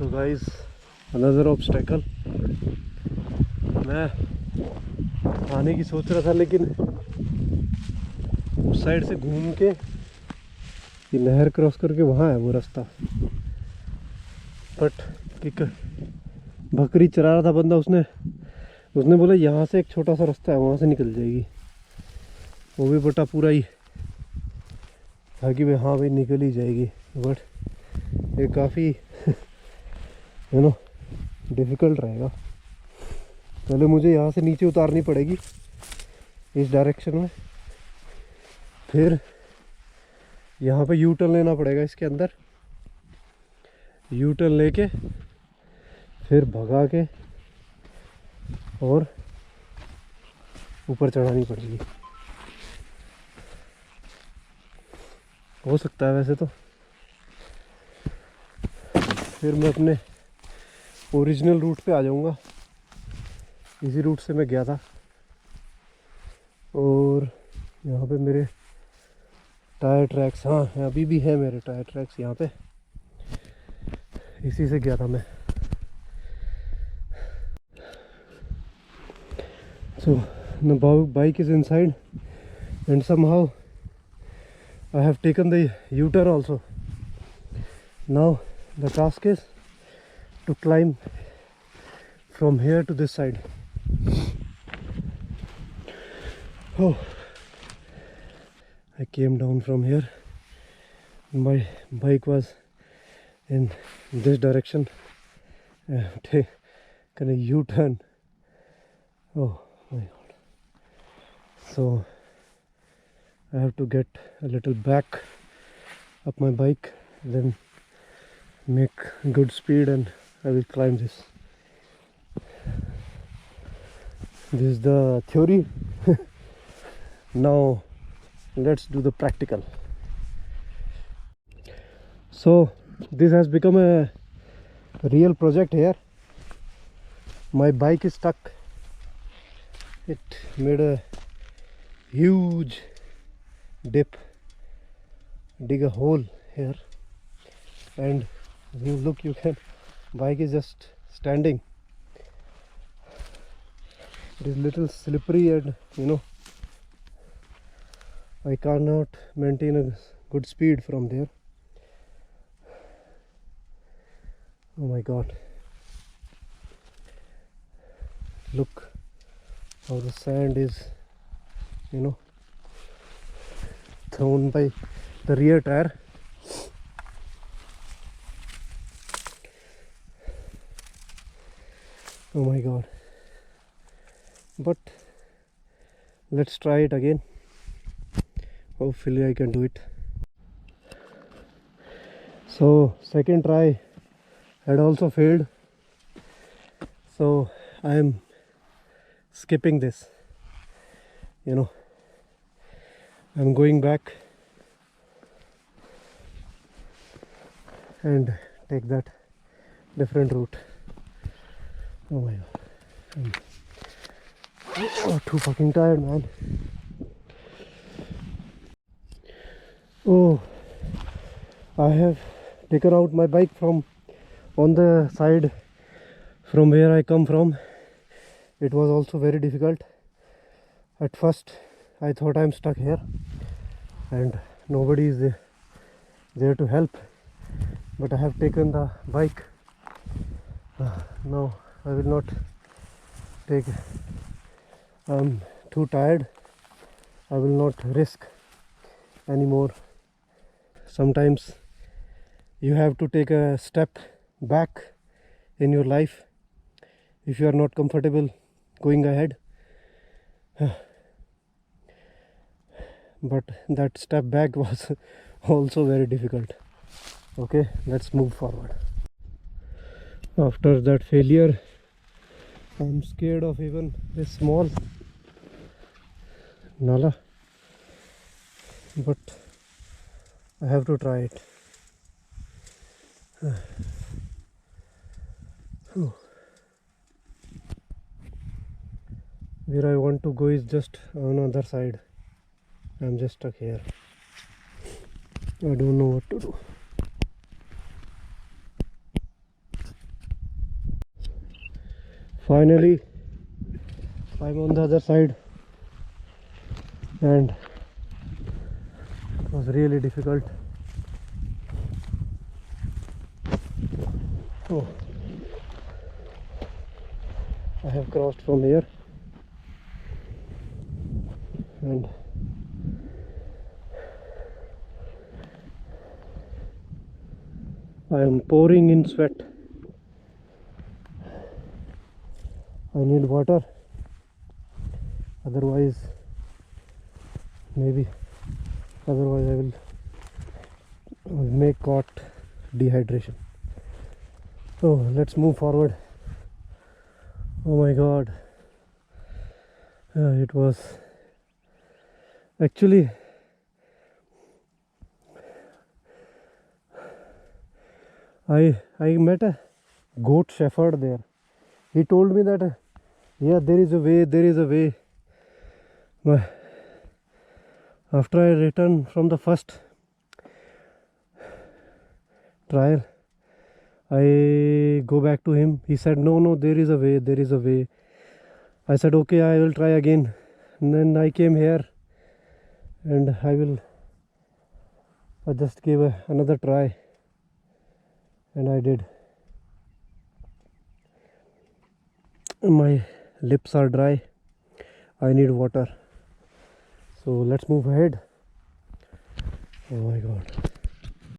So guys another obstacle. मैं आने की सोच रहा था लेकिन उस साइड से घूम के ये नहर क्रॉस करके वहाँ है वो रास्ता। बट एक बकरी चरा रहा था बंदा, उसने बोला यहाँ से एक छोटा सा रास्ता है वहाँ से निकल जाएगी। वो भी बटा पूरा ही था कि भाई हाँ भाई निकल ही जाएगी, बट ये काफ़ी यू नो डिफ़िकल्ट रहेगा। पहले मुझे यहाँ से नीचे उतारनी पड़ेगी इस डायरेक्शन में, फिर यहाँ पे यू टर्न लेना पड़ेगा इसके अंदर, यू टर्न लेके फिर भगा के और ऊपर चढ़ानी पड़ेगी। हो सकता है वैसे तो फिर मैं अपने ओरिजिनल रूट पे आ जाऊंगा। इसी रूट से मैं गया था और यहाँ पे मेरे टायर ट्रैक्स, हाँ अभी भी है मेरे टायर ट्रैक्स यहाँ पे, इसी से गया था मैं। So the bike is inside and somehow I have taken the U-turn also. Now the task is to climb from here to this side. Oh, I came down from here. My bike was in this direction. I have taken a U-turn. Oh my god. So I have to get a little back up my bike, then make good speed and I will climb this. This is the theory. Now let's do the practical. So this has become a real project here. My bike is stuck. It made a huge dip, dig a hole here, and you look, you can, bike is just standing. It is little slippery and I cannot maintain a good speed from there. Oh my god, look how the sand is thrown by the rear tire. Oh my god, but let's try it again. Hopefully I can do it. So second try had also failed, so I am skipping this. I'm going back and take that different route. Oh my god, I'm too fucking tired, man. Oh, I have taken out my bike from on the side from where I come from. It was also very difficult. At first I thought I'm stuck here and nobody is there to help, but I have taken the bike. Now I will not take, I'm too tired, I will not risk anymore. Sometimes you have to take a step back in your life if you are not comfortable going ahead. But that step back was also very difficult. Okay, let's move forward. After that failure, I'm scared of even this small nala, but I have to try it. Where I want to go is just on the other side. I'm just stuck here. I don't know what to do. Finally, I'm on the other side, and it was really difficult. Oh, I have crossed from here, and I am pouring in sweat. I need water, otherwise I will may caught dehydration. So let's move forward. Oh my god, it was actually I met a goat shepherd there. He told me that yeah, there is a way. But after I returned from the first trial, I go back to him. He said, no, there is a way. I said, okay, I will try again. And then I came here, and I just gave another try, and I did. My lips are dry. I need water. So let's move ahead. Oh my god.